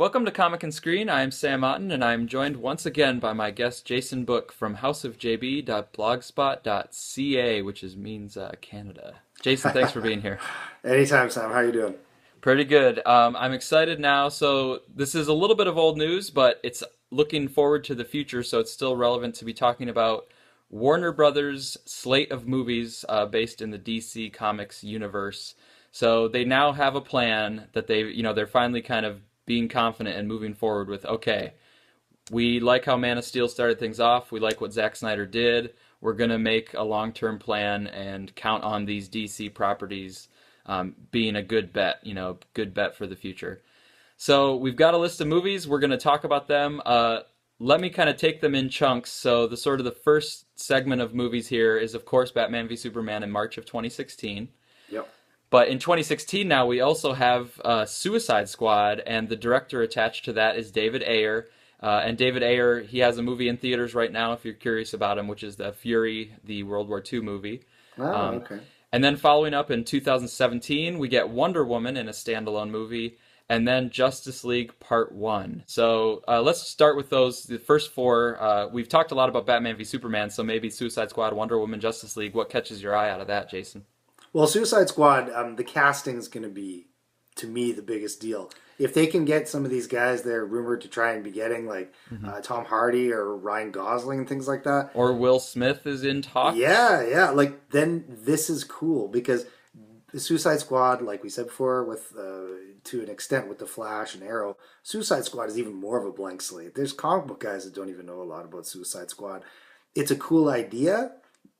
Welcome to Comic and Screen. I'm Sam Otten, and I'm joined once again by my guest Jason Book from houseofjb.blogspot.ca, which means Canada. Jason, thanks for being here. Anytime, Sam. How you doing? Pretty good. I'm excited now. So this is a little bit of old news, but it's looking forward to the future, so it's still relevant to be talking about Warner Brothers' slate of movies based in the DC Comics universe. So they now have a plan that they're finally kind of being confident and moving forward with. Okay, we like how Man of Steel started things off. We like what Zack Snyder did. We're gonna make a long-term plan and count on these DC properties being a good bet. Good bet for the future. So we've got a list of movies. We're going to talk about them. Let me kind of take them in chunks. So the first segment of movies here is, of course, Batman v Superman in March of 2016. Yep. But in 2016 now, we also have Suicide Squad, and the director attached to that is David Ayer. And David Ayer, he has a movie in theaters right now, if you're curious about him, which is the Fury, the World War II movie. Oh, okay. And then following up in 2017, we get Wonder Woman in a standalone movie, and then Justice League Part 1. So let's start with those, the first four. We've talked a lot about Batman v Superman, so maybe Suicide Squad, Wonder Woman, Justice League. What catches your eye out of that, Jason? Well, Suicide Squad, the casting is going to be, to me, the biggest deal. If they can get some of these guys they're rumored to try and be getting, like Tom Hardy or Ryan Gosling and things like that. Or Will Smith is in talks. Yeah. Like, then this is cool because the Suicide Squad, like we said before, with to an extent with the Flash and Arrow, Suicide Squad is even more of a blank slate. There's comic book guys that don't even know a lot about Suicide Squad. It's a cool idea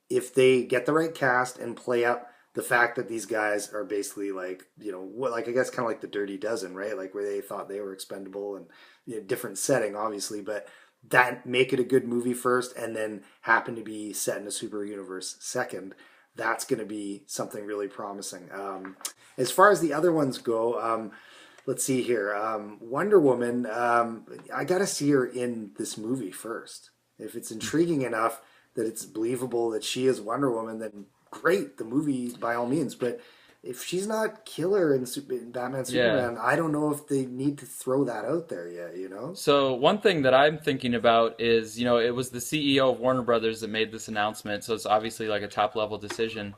if they get the right cast and play up the fact that these guys are basically like, like I guess kind of like the Dirty Dozen, right? Like where they thought they were expendable and different setting, obviously, but that make it a good movie first and then happen to be set in a super universe second. That's going to be something really promising. As far as the other ones go, let's see here. Wonder Woman, I got to see her in this movie first. If it's intriguing enough that it's believable that she is Wonder Woman, then great, the movie by all means. But if she's not killer in Batman Superman, I don't know if they need to throw that out there yet, So one thing that I'm thinking about is, it was the CEO of Warner Brothers that made this announcement, so it's obviously like a top level decision.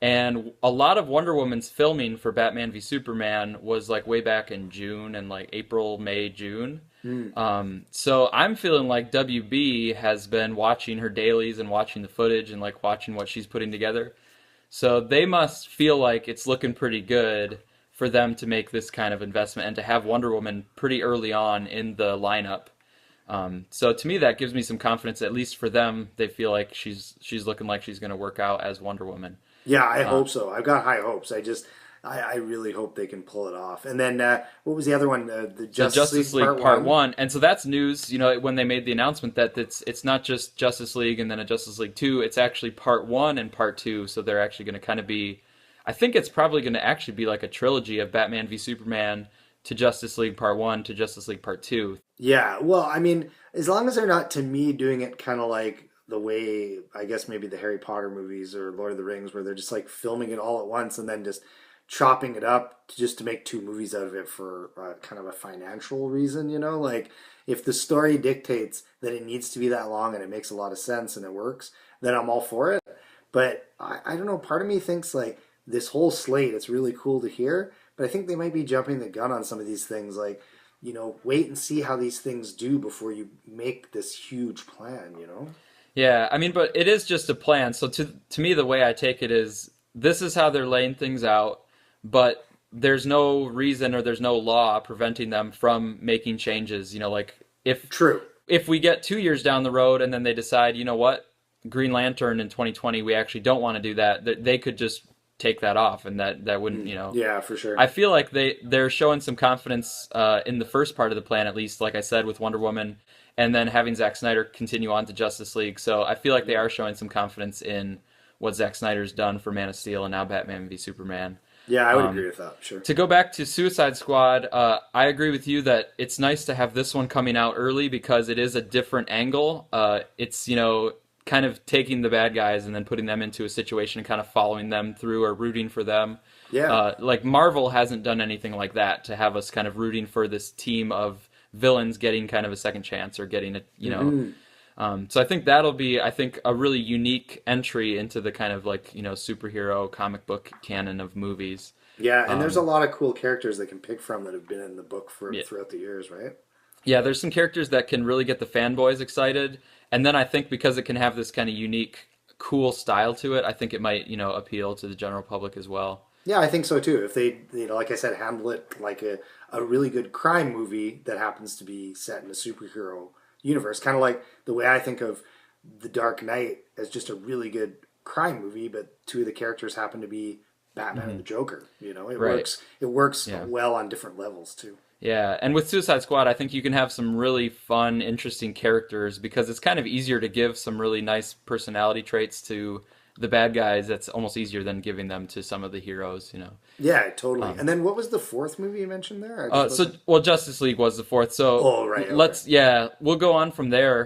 And a lot of Wonder Woman's filming for Batman v Superman was like way back in June and like April, May, June. So I'm feeling like WB has been watching her dailies and watching the footage and like watching what she's putting together. So they must feel like it's looking pretty good for them to make this kind of investment and to have Wonder Woman pretty early on in the lineup. So to me, that gives me some confidence. At least for them, they feel like she's looking like she's going to work out as Wonder Woman. Yeah, I hope so. I've got high hopes. I really hope they can pull it off. And then what was the other one? The Justice League Part 1. And so that's news, when they made the announcement that it's not just Justice League and then a Justice League 2, it's actually Part 1 and Part 2. So they're actually going to kind of be, I think it's probably going to actually be like a trilogy of Batman v Superman to Justice League Part 1 to Justice League Part 2. Yeah, well, I mean, as long as they're not, to me, doing it kind of like the way, I guess maybe the Harry Potter movies or Lord of the Rings, where they're just like filming it all at once and then just chopping it up just to make two movies out of it for kind of a financial reason, like if the story dictates that it needs to be that long and it makes a lot of sense and it works, then I'm all for it. But I don't know, part of me thinks like this whole slate, it's really cool to hear, but I think they might be jumping the gun on some of these things, like, wait and see how these things do before you make this huge plan, Yeah, I mean, but it is just a plan. So to me, the way I take it is this is how they're laying things out, but there's no reason or there's no law preventing them from making changes. Like True. If we get 2 years down the road and then they decide, Green Lantern in 2020, we actually don't want to do that, they could just take that off, and that wouldn't, Yeah, for sure. I feel like they're showing some confidence in the first part of the plan, at least, like I said, with Wonder Woman, and then having Zack Snyder continue on to Justice League. So I feel like they are showing some confidence in what Zack Snyder's done for Man of Steel and now Batman v Superman. Yeah, I would agree with that, sure. To go back to Suicide Squad, I agree with you that it's nice to have this one coming out early because it is a different angle. It's, kind of taking the bad guys and then putting them into a situation and kind of following them through or rooting for them. Yeah. Like Marvel hasn't done anything like that to have us kind of rooting for this team of villains getting kind of a second chance or getting a, Hmm. so I think that'll be, I think, a really unique entry into the kind of like, superhero comic book canon of movies. Yeah, and there's a Um, lot of cool characters they can pick from that have been in the book for yeah, throughout the years, right? yeah, there's some characters that can really get the fanboys excited, and then I think because it can have this kind of unique, cool style to it, I think it might, appeal to the general public as well. Yeah, I think so too. If they, like I said, handle it like a really good crime movie that happens to be set in a superhero universe, kind of like the way I think of The Dark Knight as just a really good crime movie, but two of the characters happen to be Batman and Hmm. the Joker. It Right. works. It works Yeah. well on different levels too. Yeah, and with Suicide Squad, I think you can have some really fun, interesting characters because it's kind of easier to give some really nice personality traits to the bad guys. That's almost easier than giving them to some of the heroes. Yeah, totally. Um, And then what was the fourth movie you mentioned there? I just so wasn't. well, Justice League was the fourth. So Oh, right. Okay. let's, yeah, we'll go on from there.